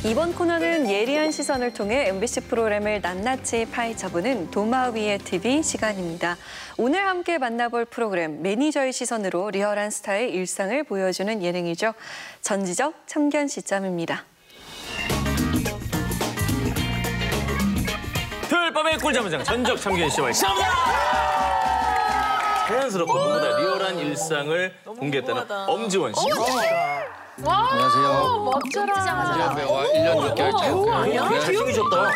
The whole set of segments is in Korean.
이번 코너는 예리한 시선을 통해 MBC 프로그램을 낱낱이 파헤쳐보는 도마 위의 TV 시간입니다. 오늘 함께 만나볼 프로그램 매니저의 시선으로 리얼한 스타의 일상을 보여주는 예능이죠. 전지적 참견 시점입니다. 토요일 밤의 꿀잠무장 전적 참견 씨와 시작합니다. 자연스럽고 누구보다 리얼한 일상을 공개했다는 엄지원 씨. 와, 안녕하세요. 멋져라. 배우와 1년 6개월 차였고요. 잘생기셨다.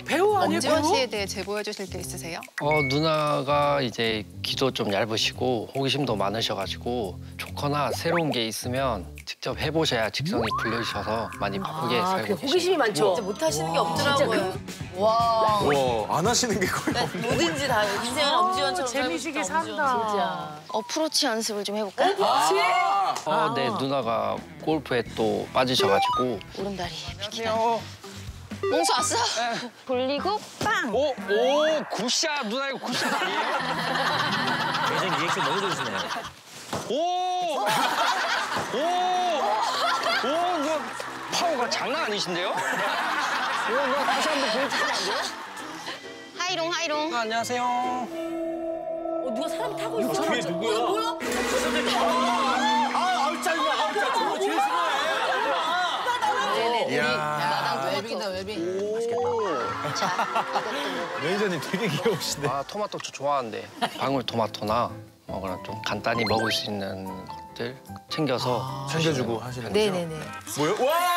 배우 아니에요, 엄지원 배우? 씨에 대해 제보해 주실 게 있으세요? 누나가 이제 귀도 좀 얇으시고 호기심도 많으셔가지고 좋거나 새로운 게 있으면 직접 해보셔야 직성이 풀리셔서 많이 바쁘게 살고 계세요. 호기심이 많죠? 진짜 못하시는 게 없더라고요. 와, 와, 안 하시는 게 거의 없네. 뭐든지 다 인생은 엄지원처럼 재미지게 살고 싶다, 산다. 엄지원, 진짜. 어프로치 연습을 좀 해볼까요? 네, 누나가 골프에 또 빠지셔가지고 오른다리 비키라니. 몽수 왔어? 돌리고 빵! 오, 굿샷! 누나 이거 굿샷 아니에요? 예전 리액션 너무 좋으시네. 오, 이거 파워가 장난 아니신데요? 누나 다시 한번 보여주시면 안 돼요? 하이롱 하이롱. 안녕하세요. 누가 사람 타고 있어? 뒤에 누구야? 뭐야? 아우 짜증나. 아우 짜증나. 저거 제일 싫어해. 나랑 웨빙이다, 웨빙. 매니저님 되게 귀여우시네. 토마토 저 좋아하는데 방울토마토나 그런 좀 간단히 먹을 수 있는 것들 챙겨서 챙겨주고 하시는 거죠? 네네네. 뭐야? 와!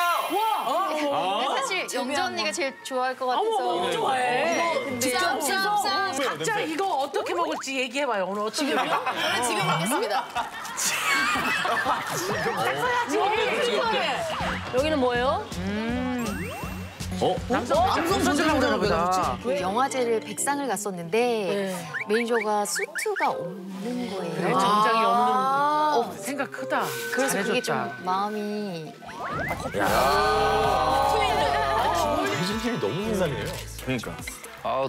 사실 영주 언니가 제일 좋아할 것 같아서. 너무 좋아해. 근데 각자 이거 어떻게 먹을지 얘기해봐요. 오늘 어떻게 먹어? 저는 지금 먹겠습니다. 여기는 뭐예요? 남성분들하고 보다. 그 영화제를 백상을 갔었는데 매니저가 수트가 없는 거예요. 그래, 정장이 없는 생각 크다. 그래서 그게 잘해줬다. 좀 마음이 매니저님이 너무 인상이에요. 그러니까.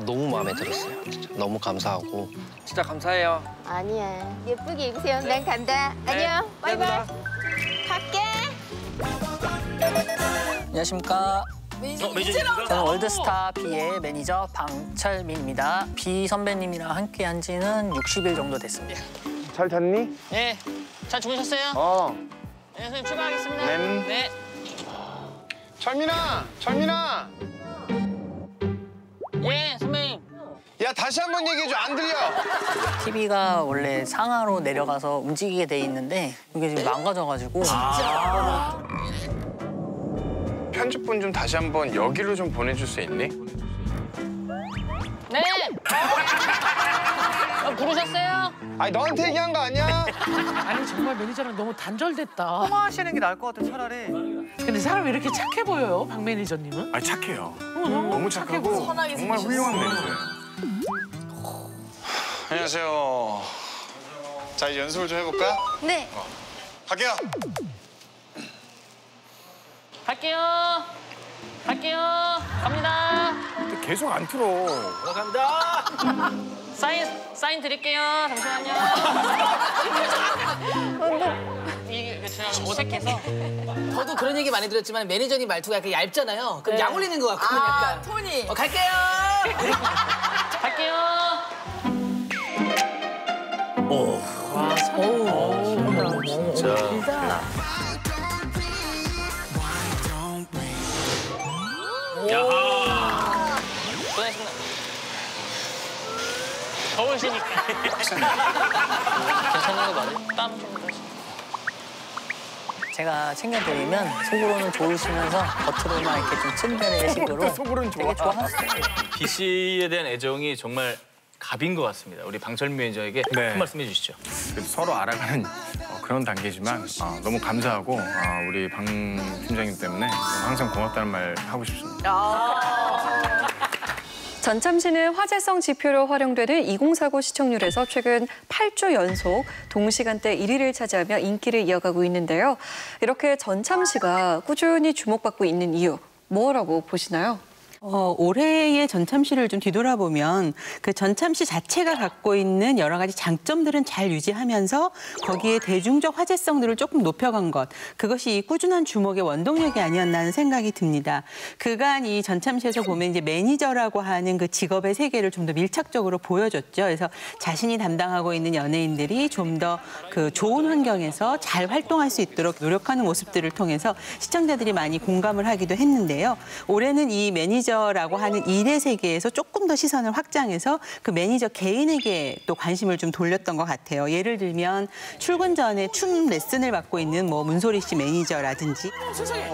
너무 마음에 들었어요. 진짜 너무 감사하고 진짜 감사해요. 아니야. 예쁘게 입으세요. 난 간다. 안녕. 바이바이. 갈게. 안녕하십니까. 매니저님인가? 저는 월드스타 B의 매니저 방철민입니다. B 선배님이랑 함께 한 지는 60일 정도 됐습니다. 잘 잤니? 네, 잘 주무셨어요? 네, 선생님 출발하겠습니다. 네. 철민아! 예, 선배님. 야, 다시 한 번 얘기해줘. 안 들려. TV가 원래 상하로 내려가서 움직이게 돼 있는데 이게 지금 망가져가지고 편집본 좀 다시 한 번 여기로 좀 보내줄 수 있니? 네! 부르셨어요? 아니, 너한테 얘기한 거 아니야? 아니 정말 매니저랑 너무 단절됐다. 통화하시는 게 나을 것 같아, 차라리. 근데 사람이 이렇게 착해 보여요, 박 매니저님은? 아니, 착해요. 너무 착하고 선하게 정말 훌륭한 매니저예요. 안녕하세요. 자, 이제 연습을 좀 해볼까? 네. 갈게요. 갈게요. 갑니다. 근데 계속 안 틀어. 갑니다. 사인 드릴게요. 잠시만요. 이게 제가 어색해서. 저도 그런 얘기 많이 들었지만 매니저님 말투가 약간 얇잖아요. 그럼 약 올리는 것 같거든요, 약간. 톤이. 갈게요. 갈게요. 진짜. 야하. 고생하셨습니다. 더우시니까. 괜찮은 거 맞아요? 땀 좀. 제가 챙겨드리면 속으로는 좋으시면서 겉으로만 이렇게 좀 츤데레 식으로 속으로는 좋아. 되게 좋아하시더라고요. B 씨에 대한 애정이 정말 갑인 것 같습니다. 우리 방철민 매니저에게 네. 한 말씀 해주시죠. 서로 알아가는 그런 단계지만 너무 감사하고 우리 방 팀장님 때문에 항상 고맙다는 말 하고 싶습니다. 전참시는 화제성 지표로 활용되는 2040 시청률에서 최근 8주 연속 동시간대 1위를 차지하며 인기를 이어가고 있는데요. 이렇게 전참시가 꾸준히 주목받고 있는 이유, 뭐라고 보시나요? 올해의 전참시를 좀 뒤돌아보면 그 전참시 자체가 갖고 있는 여러 가지 장점들은 잘 유지하면서 거기에 대중적 화제성들을 조금 높여간 것. 그것이 이 꾸준한 주목의 원동력이 아니었나 하는 생각이 듭니다. 그간 이 전참시에서 보면 이제 매니저라고 하는 그 직업의 세계를 좀 더 밀착적으로 보여줬죠. 그래서 자신이 담당하고 있는 연예인들이 좀 더 그 좋은 환경에서 잘 활동할 수 있도록 노력하는 모습들을 통해서 시청자들이 많이 공감을 하기도 했는데요. 올해는 이 매니저라고 하는 일의 세계에서 조금 더 시선을 확장해서 그 매니저 개인에게 또 관심을 좀 돌렸던 것 같아요. 예를 들면 출근 전에 춤 레슨을 받고 있는 뭐 문소리 씨 매니저라든지. 세상에.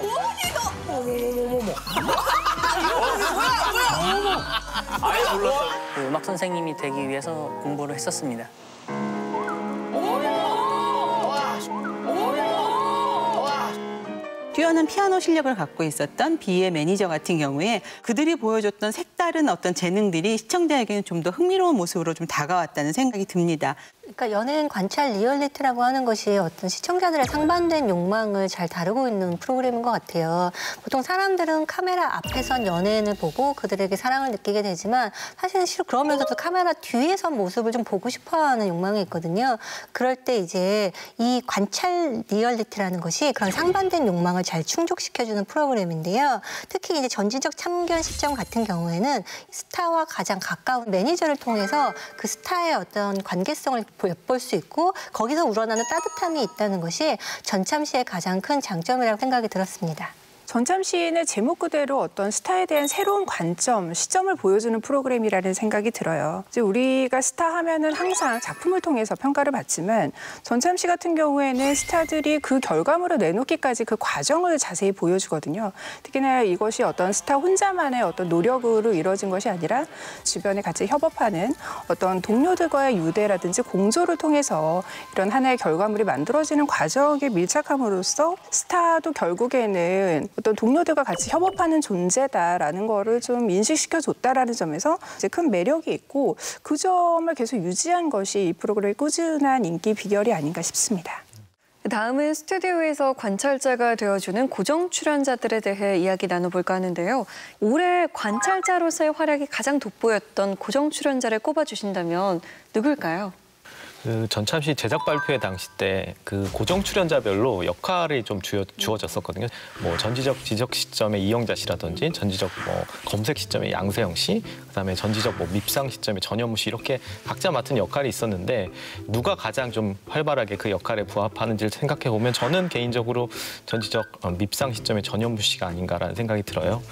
아예 몰랐어요. 그 음악 선생님이 되기 위해서 공부를 했었습니다. 뛰어난 피아노 실력을 갖고 있었던 비의 매니저 같은 경우에 그들이 보여줬던 색다른 어떤 재능들이 시청자에게는 좀 더 흥미로운 모습으로 좀 다가왔다는 생각이 듭니다. 그러니까 연예인 관찰 리얼리티라고 하는 것이 어떤 시청자들의 상반된 욕망을 잘 다루고 있는 프로그램인 것 같아요. 보통 사람들은 카메라 앞에선 연예인을 보고 그들에게 사랑을 느끼게 되지만 사실은 그러면서도 카메라 뒤에서 모습을 좀 보고 싶어하는 욕망이 있거든요. 그럴 때 이제 이 관찰 리얼리티라는 것이 그런 상반된 욕망을 잘 충족시켜주는 프로그램인데요. 특히 이제 전지적 참견 시점 같은 경우에는 스타와 가장 가까운 매니저를 통해서 그 스타의 어떤 관계성을 엿볼 수 있고 거기서 우러나는 따뜻함이 있다는 것이 전참시의 가장 큰 장점이라고 생각이 들었습니다. 전참시는 제목 그대로 어떤 스타에 대한 새로운 관점, 시점을 보여주는 프로그램이라는 생각이 들어요. 이제 우리가 스타 하면은 항상 작품을 통해서 평가를 받지만 전참시 같은 경우에는 스타들이 그 결과물을 내놓기까지 그 과정을 자세히 보여주거든요. 특히나 이것이 어떤 스타 혼자만의 어떤 노력으로 이루어진 것이 아니라 주변에 같이 협업하는 어떤 동료들과의 유대라든지 공조를 통해서 이런 하나의 결과물이 만들어지는 과정에 밀착함으로써 스타도 결국에는 어떤 동료들과 같이 협업하는 존재다라는 거를 좀 인식시켜줬다라는 점에서 이제 큰 매력이 있고 그 점을 계속 유지한 것이 이 프로그램의 꾸준한 인기 비결이 아닌가 싶습니다. 다음은 스튜디오에서 관찰자가 되어주는 고정 출연자들에 대해 이야기 나눠볼까 하는데요. 올해 관찰자로서의 활약이 가장 돋보였던 고정 출연자를 꼽아주신다면 누굴까요? 그 전참시 제작 발표회 당시 때 그 고정 출연자별로 역할이 좀 주어졌었거든요. 뭐 전지적 지적 시점의 이영자 씨라든지 전지적 뭐 검색 시점의 양세형 씨, 그다음에 전지적 뭐 밉상 시점의 전현무 씨 이렇게 각자 맡은 역할이 있었는데 누가 가장 좀 활발하게 그 역할에 부합하는지를 생각해 보면 저는 개인적으로 전지적 밉상 시점의 전현무 씨가 아닌가라는 생각이 들어요.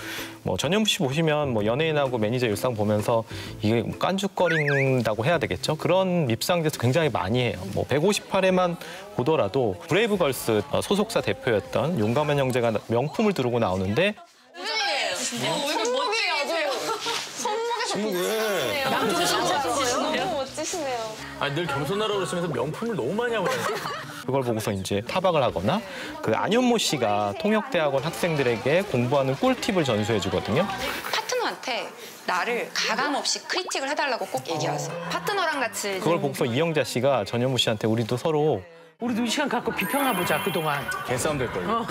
뭐 전현무 씨 보시면 뭐 연예인하고 매니저 일상 보면서 이게 깐죽거린다고 해야 되겠죠. 그런 밉상에서 굉장히 많이 해요. 뭐 158회만 보더라도 브레이브걸스 소속사 대표였던 용감한 형제가 명품을 두르고 나오는데 손목에 너무 멋지시네요. 아니, 늘 겸손하라고 그러시면서 명품을 너무 많이 하고 다니세요. 그걸 보고서 이제 타박을 하거나 그 안현모 씨가 통역대학원 학생들에게 공부하는 꿀팁을 전수해 주거든요. 파트너한테 나를 가감없이 크리틱을 해달라고 꼭 얘기하세요. 파트너랑 같이. 그걸 보고서 이영자 씨가 전현무 씨한테 우리도 이 시간 갖고 비평해보자 그동안. 개싸움 될 거예요.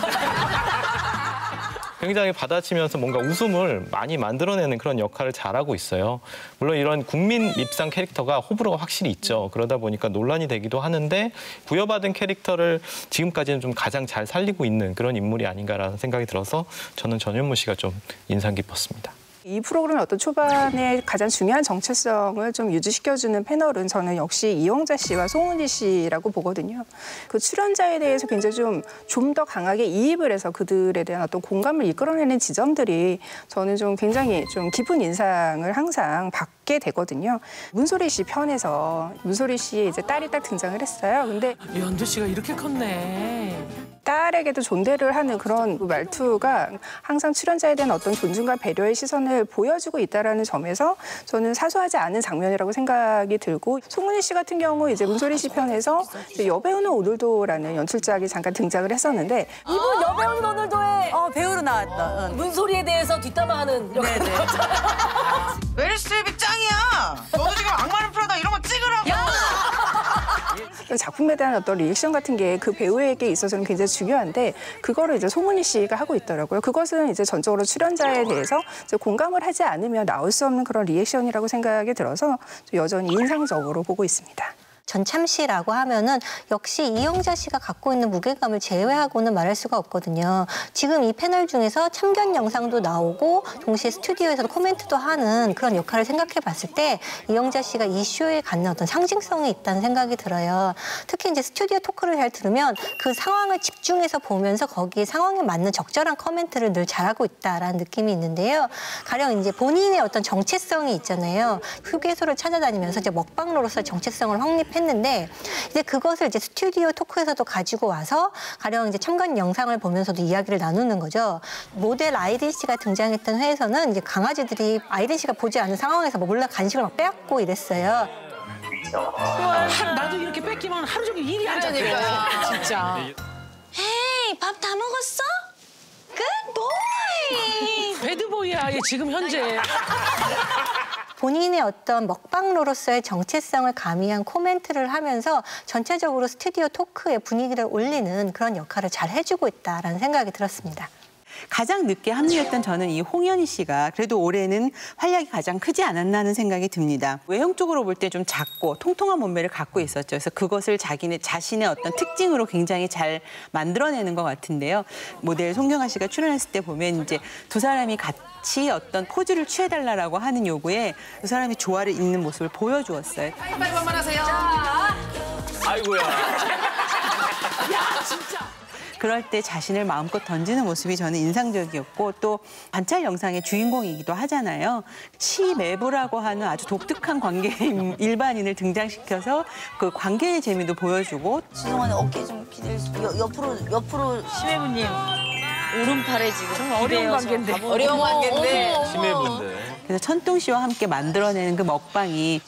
굉장히 받아치면서 뭔가 웃음을 많이 만들어내는 그런 역할을 잘하고 있어요. 물론 이런 국민 밉상 캐릭터가 호불호가 확실히 있죠. 그러다 보니까 논란이 되기도 하는데 부여받은 캐릭터를 지금까지는 좀 가장 잘 살리고 있는 그런 인물이 아닌가라는 생각이 들어서 저는 전현무 씨가 좀 인상 깊었습니다. 이 프로그램의 어떤 초반에 가장 중요한 정체성을 좀 유지시켜주는 패널은 저는 역시 이영자 씨와 송은이 씨라고 보거든요. 그 출연자에 대해서 굉장히 좀 더 강하게 이입을 해서 그들에 대한 어떤 공감을 이끌어내는 지점들이 저는 좀 굉장히 좀 깊은 인상을 항상 받게 되거든요. 문소리 씨 편에서 문소리 씨의 이제 딸이 딱 등장을 했어요. 근데 연두 씨가 이렇게 컸네. 딸에게도 존대를 하는 그런 말투가 항상 출연자에 대한 어떤 존중과 배려의 시선을 보여주고 있다는 점에서 저는 사소하지 않은 장면이라고 생각이 들고 송은이 씨 같은 경우 이제 문소리 씨 편에서 이제 여배우는 오늘도라는 연출작이 잠깐 등장을 했었는데 이분 여배우는 오늘도에 배우로 나왔다. 문소리에 대해서 뒷담화하는 역할. 메리스트립이 짱이야. 너도 지금 악마는 프라다 이런 거 찍으라고. 작품에 대한 어떤 리액션 같은 게 그 배우에게 있어서는 굉장히 중요한데 그거를 이제 송은이 씨가 하고 있더라고요. 그것은 이제 전적으로 출연자에 대해서 이제 공감을 하지 않으면 나올 수 없는 그런 리액션이라고 생각이 들어서 여전히 인상적으로 보고 있습니다. 전참 씨라고 하면은 역시 이영자 씨가 갖고 있는 무게감을 제외하고는 말할 수가 없거든요. 지금 이 패널 중에서 참견 영상도 나오고 동시에 스튜디오에서도 코멘트도 하는 그런 역할을 생각해 봤을 때 이영자 씨가 이 쇼에 갖는 어떤 상징성이 있다는 생각이 들어요. 특히 이제 스튜디오 토크를 잘 들으면 그 상황을 집중해서 보면서 거기에 상황에 맞는 적절한 코멘트를 늘 잘하고 있다라는 느낌이 있는데요. 가령 이제 본인의 어떤 정체성이 있잖아요. 휴게소를 찾아다니면서 이제 먹방로로서의 정체성을 확립했는데 이제 그것을 이제 스튜디오 토크에서도 가지고 와서 가령 이제 참관 영상을 보면서도 이야기를 나누는 거죠. 모델 아이린 씨가 등장했던 회에서는 이제 강아지들이 아이린 씨가 보지 않은 상황에서 뭐 몰래 간식을 막 빼앗고 이랬어요. 나도 이렇게 뺏기면 하루 종일 일이 안 잡혀. 진짜. 헤이, 밥 다 먹었어? 굿보이! 배드보이야, 얘 지금 현재. 본인의 어떤 먹방로로서의 정체성을 가미한 코멘트를 하면서 전체적으로 스튜디오 토크의 분위기를 올리는 그런 역할을 잘 해주고 있다라는 생각이 들었습니다. 가장 늦게 합류했던 저는 이 홍현희 씨가 그래도 올해는 활약이 가장 크지 않았나 하는 생각이 듭니다. 외형적으로 볼 때 좀 작고 통통한 몸매를 갖고 있었죠. 그래서 그것을 자신의 어떤 특징으로 굉장히 잘 만들어내는 것 같은데요. 모델 송경아 씨가 출연했을 때 보면 이제 두 사람이 같이 어떤 포즈를 취해달라고 하는 요구에 두 사람이 조화를 잇는 모습을 보여주었어요. 빨리 반말하세요. 아이고야. 야, 진짜. 그럴 때 자신을 마음껏 던지는 모습이 저는 인상적이었고 또 관찰 영상의 주인공이기도 하잖아요. 시매부라고 하는 아주 독특한 관계의 일반인을 등장시켜서 그 관계의 재미도 보여주고 지동아는 어깨 좀 기댈 수 옆으로 시매부님 오른팔에 지금 정말 어려운 관계인데. 어려운 관계인데. 심해분들. 그래서 천둥 씨와 함께 만들어내는 그 먹방이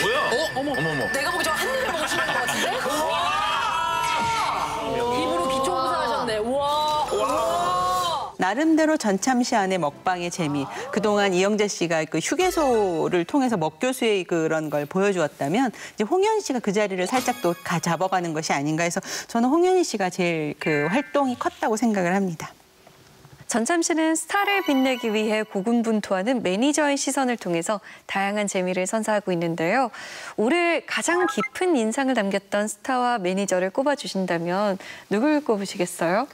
뭐야? 어머. 내가 보기 한 입에 먹으시는 것 같은데? 입으로 기초공사하셨네. 우와. 나름대로 전참 씨 안의 먹방의 재미. 그동안 이영자 씨가 그 휴게소를 통해서 먹교수의 그런 걸 보여주었다면 이제 홍현희 씨가 그 자리를 살짝 또 잡아가는 것이 아닌가 해서 저는 홍현희 씨가 제일 그 활동이 컸다고 생각을 합니다. 전참 씨는 스타를 빛내기 위해 고군분투하는 매니저의 시선을 통해서 다양한 재미를 선사하고 있는데요. 올해 가장 깊은 인상을 남겼던 스타와 매니저를 꼽아주신다면 누굴 꼽으시겠어요?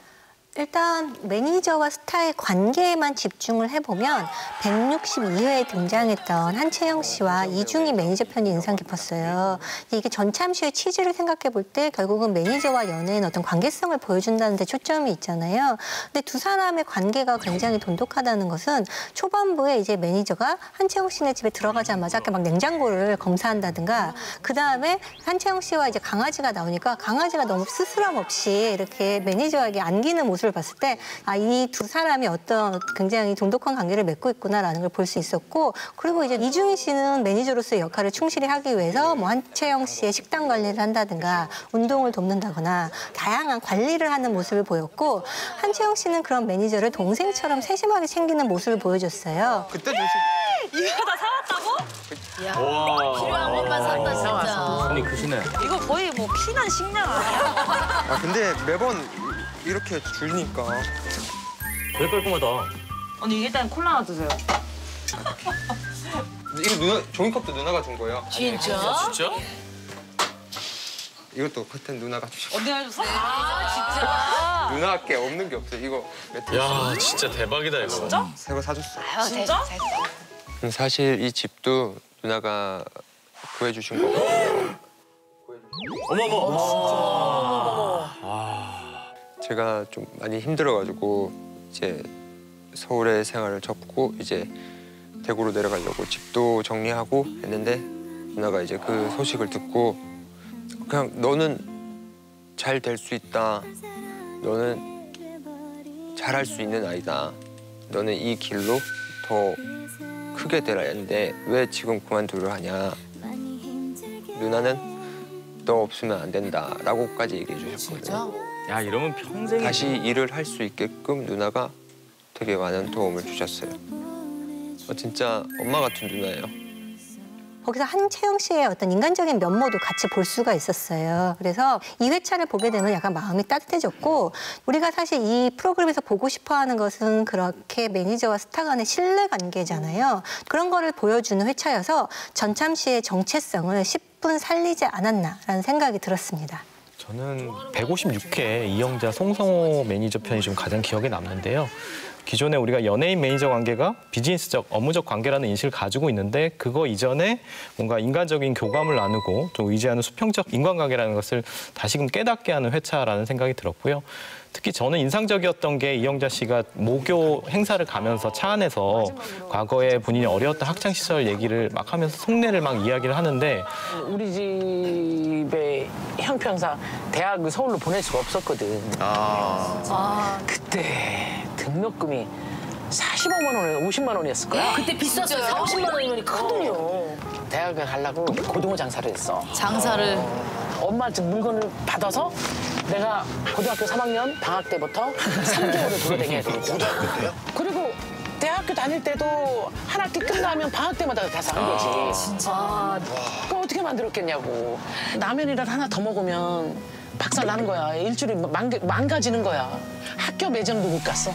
일단 매니저와 스타의 관계에만 집중을 해보면 162회에 등장했던 한채영 씨와 이중희 매니저 편이 인상 깊었어요. 이게 전참 씨의 취지를 생각해 볼 때 결국은 매니저와 연예인 어떤 관계성을 보여준다는 데 초점이 있잖아요. 근데 두 사람의 관계가 굉장히 돈독하다는 것은 초반부에 이제 매니저가 한채영 씨네 집에 들어가자마자 막 냉장고를 검사한다든가 그 다음에 한채영 씨와 이제 강아지가 나오니까 강아지가 너무 스스럼 없이 이렇게 매니저에게 안기는 모습 을 봤을 때 아, 이 두 사람이 어떤 굉장히 돈독한 관계를 맺고 있구나라는 걸 볼 수 있었고 그리고 이제 이중희 씨는 매니저로서의 역할을 충실히 하기 위해서 뭐 한채영 씨의 식단 관리를 한다든가 운동을 돕는다거나 다양한 관리를 하는 모습을 보였고 한채영 씨는 그런 매니저를 동생처럼 세심하게 챙기는 모습을 보여줬어요. 그때 조심. 이거 다 사왔다고? 와. 필요한 것만 샀다 진짜. 손이 크시네. 이거 거의 뭐 피난 식량 아니야? 아 근데 매번 이렇게 줄니까. 되게 깔끔하다. 언니 일단 콜라 하나 드세요. 이거 종이컵도 누나가 준 거예요. 진짜? 진짜? 이것도 그때 누나가 주셨고. 언니가 줬어? 아 진짜? 누나께 없는 게 없어요. 이거 매트리스. 야, 진짜 대박이다 이거. 진짜? 새거 사줬어. 아, 진짜? 사실 이 집도 누나가 구해주신 거고. 어머머. 제가 좀 많이 힘들어가지고 이제 서울에 생활을 접고 이제 대구로 내려가려고 집도 정리하고 했는데 누나가 이제 그 소식을 듣고 그냥 너는 잘 될 수 있다. 너는 잘할 수 있는 아이다. 너는 이 길로 더 크게 되라 했는데 왜 지금 그만두려 하냐. 누나는 너 없으면 안 된다라고까지 얘기해 주셨거든요. 야, 이러면 평생 다시 일을 할 수 있게끔 누나가 되게 많은 도움을 주셨어요. 진짜 엄마 같은 누나예요. 거기서 한채영 씨의 어떤 인간적인 면모도 같이 볼 수가 있었어요. 그래서 이 회차를 보게 되면 약간 마음이 따뜻해졌고 우리가 사실 이 프로그램에서 보고 싶어하는 것은 그렇게 매니저와 스타 간의 신뢰 관계잖아요. 그런 거를 보여주는 회차여서 전참 씨의 정체성을 10분 살리지 않았나라는 생각이 들었습니다. 저는 156회 이영자 송성호 매니저 편이 좀 가장 기억에 남는데요. 기존에 우리가 연예인 매니저 관계가 비즈니스적, 업무적 관계라는 인식을 가지고 있는데 그거 이전에 뭔가 인간적인 교감을 나누고 좀 의지하는 수평적 인간관계라는 것을 다시금 깨닫게 하는 회차라는 생각이 들었고요. 특히 저는 인상적이었던 게 이영자 씨가 모교 행사를 가면서 차 안에서 과거에 본인이 어려웠던 학창시절 얘기를 막 하면서 속내를 막 이야기를 하는데 우리 집에 형편상 대학을 서울로 보낼 수가 없었거든. 그때 등록금이 45만 원에 50만 원이었을 거야. 그때 비쌌어요. 4, 50만 원이면 큰 돈이요. 대학을 가려고 고등어 장사를 했어. 장사를. 엄마한테 물건을 받아서 내가 고등학교 3학년 방학 때부터 3개월을 돌아다녀야 되겠다. 고등학교 때요? 그리고 대학교 다닐 때도 한 학기 끝나면 방학 때마다 가서 한 거지. 진짜. 그럼 어떻게 만들었겠냐고. 라면이라도 하나 더 먹으면 박살 나는 거야. 일주일이 망가지는 거야. 학교 매점도 못 갔어.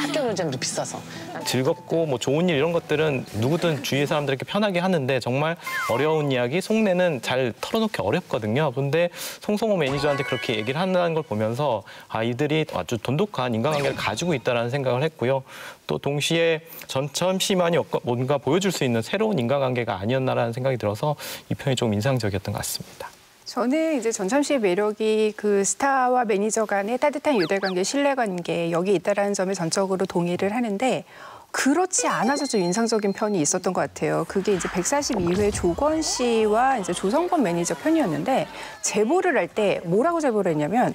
학교 매점도 비싸서. 즐겁고 뭐 좋은 일 이런 것들은 누구든 주위의 사람들에게 편하게 하는데 정말 어려운 이야기, 속내는 잘 털어놓기 어렵거든요. 근데 송성호 매니저한테 그렇게 얘기를 한다는 걸 보면서 아, 이들이 아주 돈독한 인간관계를 가지고 있다는 생각을 했고요. 또 동시에 전참 씨만이 뭔가 보여줄 수 있는 새로운 인간관계가 아니었나라는 생각이 들어서 이 편이 좀 인상적이었던 것 같습니다. 저는 이제 전참 씨의 매력이 그 스타와 매니저 간의 따뜻한 유대관계, 신뢰관계 여기 있다라는 점에 전적으로 동의를 하는데 그렇지 않아서 좀 인상적인 편이 있었던 것 같아요. 그게 이제 142회 조건 씨와 이제 조성권 매니저 편이었는데 제보를 할 때 뭐라고 제보를 했냐면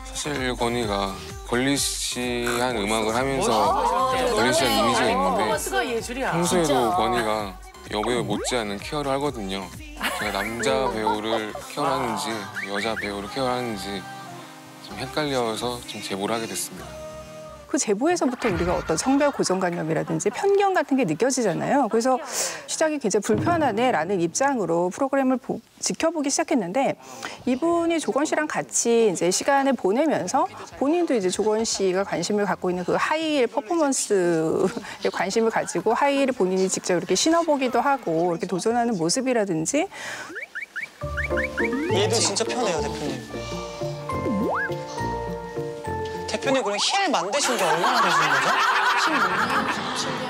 사실 건이가 걸리시한 음악을 하면서 걸리시한 이미지가 있는데 평소에도 건이가 여배우 못지않은 케어를 하거든요. 제가 남자 배우를 케어하는지 여자 배우를 케어하는지 좀 헷갈려서 좀 제보를 하게 됐습니다. 그 제보에서부터 우리가 어떤 성별 고정관념이라든지 편견 같은 게 느껴지잖아요. 그래서 시작이 굉장히 불편하네라는 입장으로 프로그램을 지켜보기 시작했는데 이분이 조건 씨랑 같이 이제 시간을 보내면서 본인도 이제 조건 씨가 관심을 갖고 있는 그 하이힐 퍼포먼스에 관심을 가지고 하이힐을 본인이 직접 이렇게 신어보기도 하고 이렇게 도전하는 모습이라든지 얘도 진짜 편해요, 대표님. 대표님 그럼 힐 만드신 지 얼마나 되신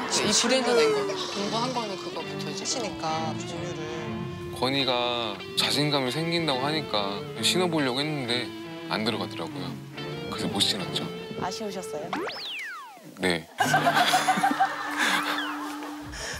거죠? 이 브랜드 낸 거. 공부한 거는 그거부터 이제. 하시니까 분유를. 건이가 자신감이 생긴다고 하니까 신어보려고 했는데 안 들어가더라고요. 그래서 못 신었죠. 아쉬우셨어요? 네.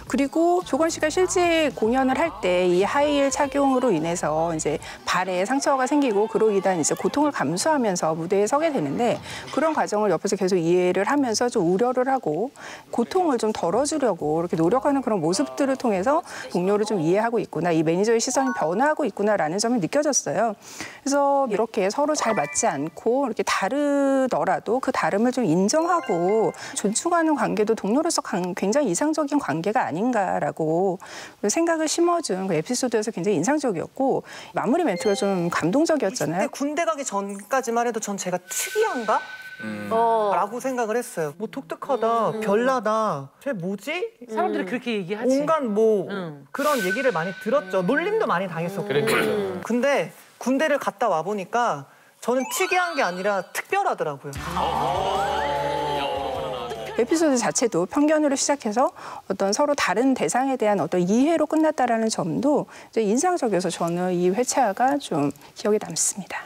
그리고 조건 씨가 실제 공연을 할 때 이 하이힐 착용으로 인해서 이제 발에 상처가 생기고 그로 인한 이제 고통을 감수하면서 무대에 서게 되는데 그런 과정을 옆에서 계속 이해를 하면서 좀 우려를 하고 고통을 좀 덜어주려고 이렇게 노력하는 그런 모습들을 통해서 동료를 좀 이해하고 있구나, 이 매니저의 시선이 변화하고 있구나라는 점이 느껴졌어요. 그래서 이렇게 서로 잘 맞지 않고 이렇게 다르더라도 그 다름을 좀 인정하고 존중하는 관계도 동료로서 굉장히 이상적인 관계가 아닌가라고 생각을 심어준 그 에피소드에서 굉장히 인상적이었고 마무리 멘트가 좀 감동적이었잖아요. 군대 가기 전까지만 해도 전 제가 특이한가? 라고 생각을 했어요. 뭐 독특하다, 별나다, 쟤 뭐지? 사람들이 그렇게 얘기하지. 온갖 뭐 그런 얘기를 많이 들었죠. 놀림도 많이 당했었고. 근데 군대를 갔다 와 보니까 저는 특이한 게 아니라 특별하더라고요. 에피소드 자체도 편견으로 시작해서 어떤 서로 다른 대상에 대한 어떤 이해로 끝났다라는 점도 이제 인상적이어서 저는 이 회차가 좀 기억에 남습니다.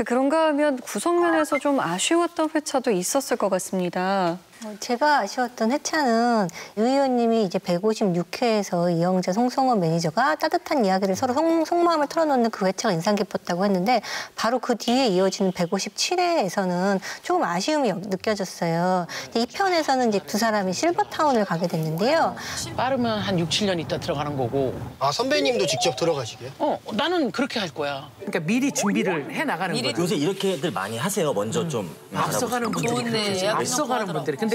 그런가 하면 구성면에서 좀 아쉬웠던 회차도 있었을 것 같습니다. 제가 아쉬웠던 회차는 유 의원님이 이제 156회에서 이영자 송성호 매니저가 따뜻한 이야기를 서로 속마음을 털어놓는 그 회차가 인상 깊었다고 했는데 바로 그 뒤에 이어지는 157회에서는 조금 아쉬움이 느껴졌어요. 이 편에서는 이제 두 사람이 실버타운을 가게 됐는데요. 빠르면 한 6, 7년 있다 들어가는 거고. 아, 선배님도 직접 들어가시게요? 나는 그렇게 할 거야. 그러니까 미리 준비를 해나가는 거야. 요새 이렇게들 많이 하세요. 먼저 좀 앞서가는 분들이. 앞서가는 분들이. 근데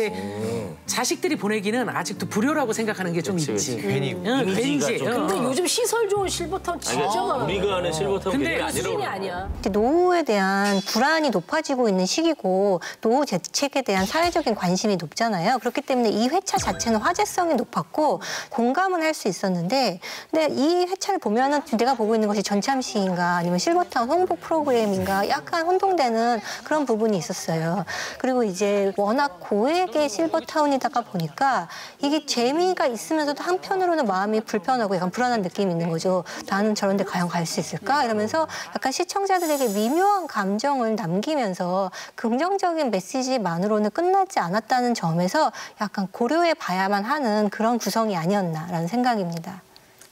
자식들이 보내기는 아직도 불효라고 생각하는 게 좀 있지. 괜히 왠지. 근데 요즘 시설 좋은 실버타운 진짜 많아. 우리가 아는 실버타운 근데 괜히 수준이 아니라고. 아니야. 노후에 대한 불안이 높아지고 있는 시기고 노후 대책에 대한 사회적인 관심이 높잖아요. 그렇기 때문에 이 회차 자체는 화제성이 높았고 공감은 할 수 있었는데 근데 이 회차를 보면은 내가 보고 있는 것이 전참시인가 아니면 실버타운 홍보 프로그램인가 약간 혼동되는 그런 부분이 있었어요. 그리고 이제 워낙 고액의 실버타운이다가 보니까 이게 재미가 있으면서도 한편으로는 마음이 불편하고 약간 불안한 느낌이 있는 거죠. 나는 저런 데 과연 갈 수 있을까? 이러면서 약간 시청자들에게 미묘한 감정을 남기면서 긍정적인 메시지만으로는 끝나지 않았다는 점에서 약간 고려해 봐야만 하는 그런 구성이 아니었나라는 생각입니다.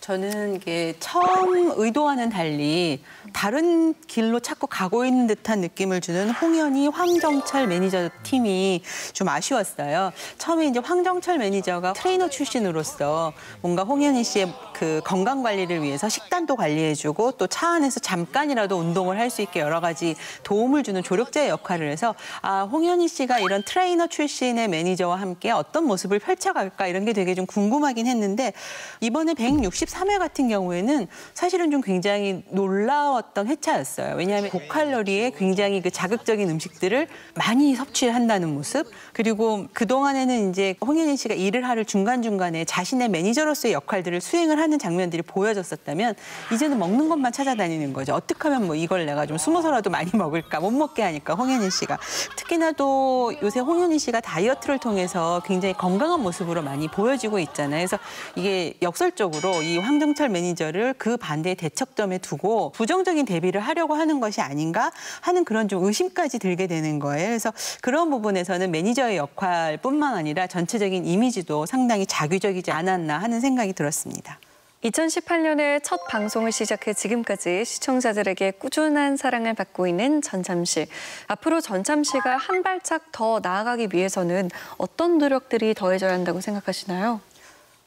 저는 이게 처음 의도와는 달리 다른 길로 자꾸 가고 있는 듯한 느낌을 주는 홍현희, 황정철 매니저 팀이 좀 아쉬웠어요. 처음에 이제 황정철 매니저가 트레이너 출신으로서 뭔가 홍현희 씨의 그 건강 관리를 위해서 식단도 관리해주고 또 차 안에서 잠깐이라도 운동을 할 수 있게 여러 가지 도움을 주는 조력자의 역할을 해서 아, 홍현희 씨가 이런 트레이너 출신의 매니저와 함께 어떤 모습을 펼쳐갈까 이런 게 되게 좀 궁금하긴 했는데 이번에 163회 같은 경우에는 사실은 좀 굉장히 놀라웠던 회차였어요. 왜냐하면 고칼로리에 굉장히 그 자극적인 음식들을 많이 섭취한다는 모습 그리고 그동안에는 이제 홍현희 씨가 일을 하를 중간중간에 자신의 매니저로서의 역할들을 수행을 하는 장면들이 보여졌었다면 이제는 먹는 것만 찾아다니는 거죠. 어떻게 하면 뭐 이걸 내가 좀 숨어서라도 많이 먹을까 못 먹게 하니까 홍현희 씨가 특히나 또 요새 홍현희 씨가 다이어트를 통해서 굉장히 건강한 모습으로 많이 보여지고 있잖아요. 그래서 이게 역설적으로 이 황정철 매니저를 그 반대의 대척점에 두고 부정적인 대비를 하려고 하는 것이 아닌가 하는 그런 좀 의심까지 들게 되는 거예요. 그래서 그런 부분에서는 매니저의 역할뿐만 아니라 전체적인 이미지도 상당히 자규적이지 않았나 하는 생각이 들었습니다. 2018년에 첫 방송을 시작해 지금까지 시청자들에게 꾸준한 사랑을 받고 있는 전참시. 앞으로 전참시가 한 발짝 더 나아가기 위해서는 어떤 노력들이 더해져야 한다고 생각하시나요?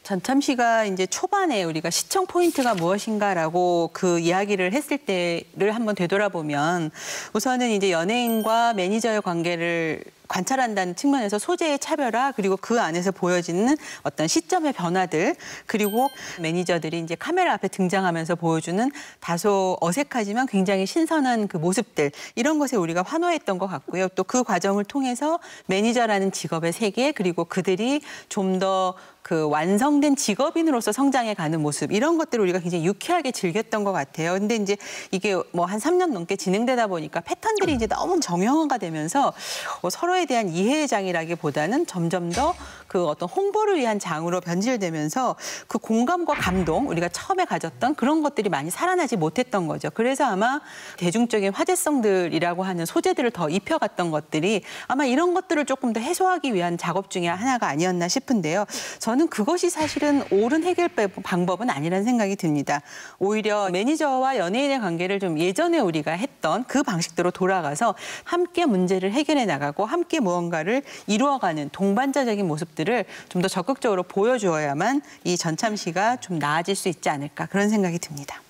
전참시가 이제 초반에 우리가 시청 포인트가 무엇인가라고 그 이야기를 했을 때를 한번 되돌아보면 우선은 이제 연예인과 매니저의 관계를 관찰한다는 측면에서 소재의 차별화 그리고 그 안에서 보여지는 어떤 시점의 변화들 그리고 매니저들이 이제 카메라 앞에 등장하면서 보여주는 다소 어색하지만 굉장히 신선한 그 모습들 이런 것에 우리가 환호했던 것 같고요. 또 그 과정을 통해서 매니저라는 직업의 세계 그리고 그들이 좀 더 그 완성된 직업인으로서 성장해가는 모습 이런 것들을 우리가 굉장히 유쾌하게 즐겼던 것 같아요. 근데 이제 이게 뭐 한 3년 넘게 진행되다 보니까 패턴들이 이제 너무 정형화가 되면서 서로에 대한 이해의 장이라기보다는 점점 더 그 어떤 홍보를 위한 장으로 변질되면서 그 공감과 감동 우리가 처음에 가졌던 그런 것들이 많이 살아나지 못했던 거죠. 그래서 아마 대중적인 화제성들이라고 하는 소재들을 더 입혀갔던 것들이 아마 이런 것들을 조금 더 해소하기 위한 작업 중에 하나가 아니었나 싶은데요. 저는 그것이 사실은 옳은 해결 방법은 아니라는 생각이 듭니다. 오히려 매니저와 연예인의 관계를 좀 예전에 우리가 했던 그 방식대로 돌아가서 함께 문제를 해결해 나가고 함께 무언가를 이루어가는 동반자적인 모습들을 좀 더 적극적으로 보여주어야만 이 전참시가 좀 나아질 수 있지 않을까 그런 생각이 듭니다.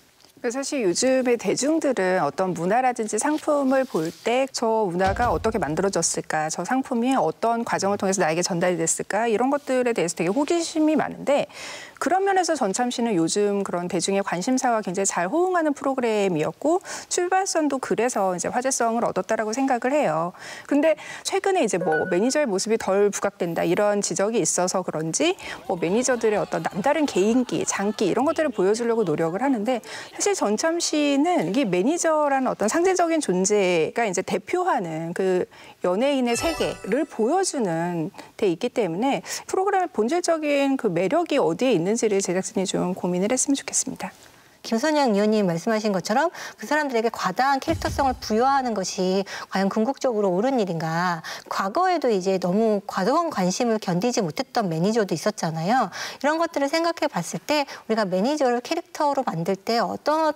사실 요즘의 대중들은 어떤 문화라든지 상품을 볼 때 저 문화가 어떻게 만들어졌을까, 저 상품이 어떤 과정을 통해서 나에게 전달이 됐을까 이런 것들에 대해서 되게 호기심이 많은데 그런 면에서 전참시는 요즘 그런 대중의 관심사와 굉장히 잘 호응하는 프로그램이었고 출발선도 그래서 이제 화제성을 얻었다라고 생각을 해요. 근데 최근에 이제 뭐 매니저의 모습이 덜 부각된다 이런 지적이 있어서 그런지 뭐 매니저들의 어떤 남다른 개인기, 장기 이런 것들을 보여주려고 노력을 하는데 사실 전참시는 이 매니저라는 어떤 상징적인 존재가 이제 대표하는 그 연예인의 세계를 보여주는 데 있기 때문에 프로그램의 본질적인 그 매력이 어디에 있는지를 제작진이 좀 고민을 했으면 좋겠습니다. 김선영 의원님 말씀하신 것처럼 그 사람들에게 과다한 캐릭터성을 부여하는 것이 과연 궁극적으로 옳은 일인가. 과거에도 이제 너무 과도한 관심을 견디지 못했던 매니저도 있었잖아요. 이런 것들을 생각해 봤을 때 우리가 매니저를 캐릭터로 만들 때 어떤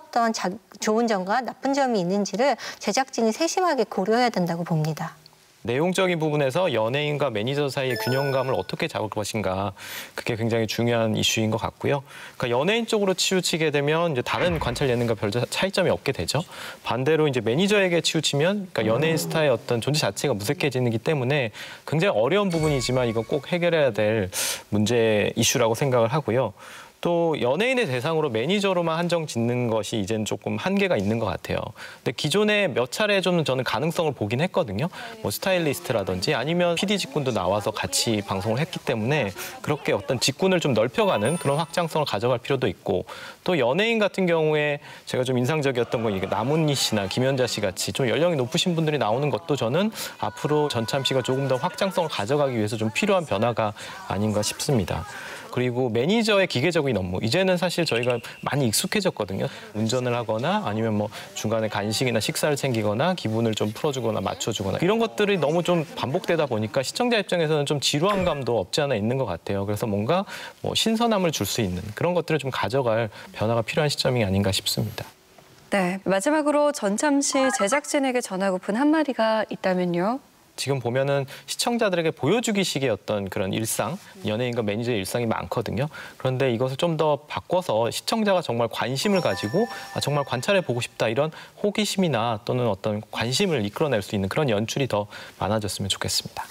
좋은 점과 나쁜 점이 있는지를 제작진이 세심하게 고려해야 된다고 봅니다. 내용적인 부분에서 연예인과 매니저 사이의 균형감을 어떻게 잡을 것인가 그게 굉장히 중요한 이슈인 것 같고요. 그러니까 연예인 쪽으로 치우치게 되면 이제 다른 관찰 예능과 별 차이점이 없게 되죠. 반대로 이제 매니저에게 치우치면 그러니까 연예인 스타의 어떤 존재 자체가 무색해지기 때문에 굉장히 어려운 부분이지만 이건 꼭 해결해야 될 문제 이슈라고 생각을 하고요. 또 연예인의 대상으로 매니저로만 한정 짓는 것이 이제는 조금 한계가 있는 것 같아요. 근데 기존에 몇 차례 좀 저는 가능성을 보긴 했거든요. 뭐 스타일리스트라든지 아니면 PD 직군도 나와서 같이 방송을 했기 때문에 그렇게 어떤 직군을 좀 넓혀가는 그런 확장성을 가져갈 필요도 있고 또 연예인 같은 경우에 제가 좀 인상적이었던 건 이게 남은희 씨나 김연자 씨 같이 좀 연령이 높으신 분들이 나오는 것도 저는 앞으로 전참 씨가 조금 더 확장성을 가져가기 위해서 좀 필요한 변화가 아닌가 싶습니다. 그리고 매니저의 기계적인 업무. 이제는 사실 저희가 많이 익숙해졌거든요. 운전을 하거나 아니면 뭐 중간에 간식이나 식사를 챙기거나 기분을 좀 풀어주거나 맞춰주거나 이런 것들이 너무 좀 반복되다 보니까 시청자 입장에서는 좀 지루한 감도 없지 않아 있는 것 같아요. 그래서 뭔가 뭐 신선함을 줄 수 있는 그런 것들을 좀 가져갈 변화가 필요한 시점이 아닌가 싶습니다. 네, 마지막으로 전참 씨 제작진에게 전하고픈 한마디가 있다면요? 지금 보면은 시청자들에게 보여주기식의 어떤 그런 일상, 연예인과 매니저의 일상이 많거든요. 그런데 이것을 좀 더 바꿔서 시청자가 정말 관심을 가지고 정말 관찰해보고 싶다 이런 호기심이나 또는 어떤 관심을 이끌어낼 수 있는 그런 연출이 더 많아졌으면 좋겠습니다.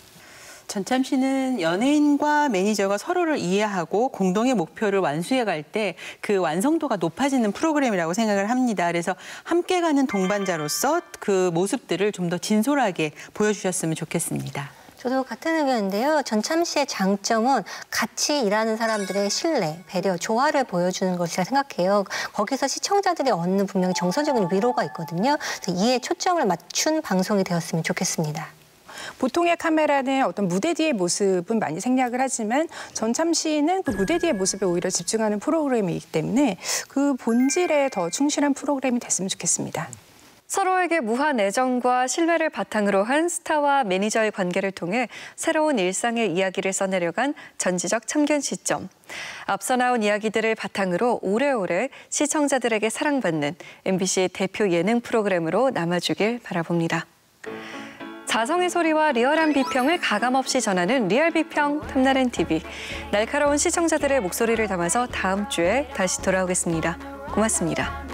전참 씨는 연예인과 매니저가 서로를 이해하고 공동의 목표를 완수해 갈 때 그 완성도가 높아지는 프로그램이라고 생각을 합니다. 그래서 함께 가는 동반자로서 그 모습들을 좀 더 진솔하게 보여주셨으면 좋겠습니다. 저도 같은 의견인데요. 전참 씨의 장점은 같이 일하는 사람들의 신뢰, 배려, 조화를 보여주는 것이라 생각해요. 거기서 시청자들이 얻는 분명히 정서적인 위로가 있거든요. 그래서 이에 초점을 맞춘 방송이 되었으면 좋겠습니다. 보통의 카메라는 어떤 무대 뒤의 모습은 많이 생략을 하지만 전참 씨는 그 무대 뒤의 모습에 오히려 집중하는 프로그램이기 때문에 그 본질에 더 충실한 프로그램이 됐으면 좋겠습니다. 서로에게 무한 애정과 신뢰를 바탕으로 한 스타와 매니저의 관계를 통해 새로운 일상의 이야기를 써내려간 전지적 참견 시점. 앞서 나온 이야기들을 바탕으로 오래오래 시청자들에게 사랑받는 MBC 대표 예능 프로그램으로 남아주길 바라봅니다. 자성의 소리와 리얼한 비평을 가감없이 전하는 리얼 비평 탐나는 TV. 날카로운 시청자들의 목소리를 담아서 다음 주에 다시 돌아오겠습니다. 고맙습니다.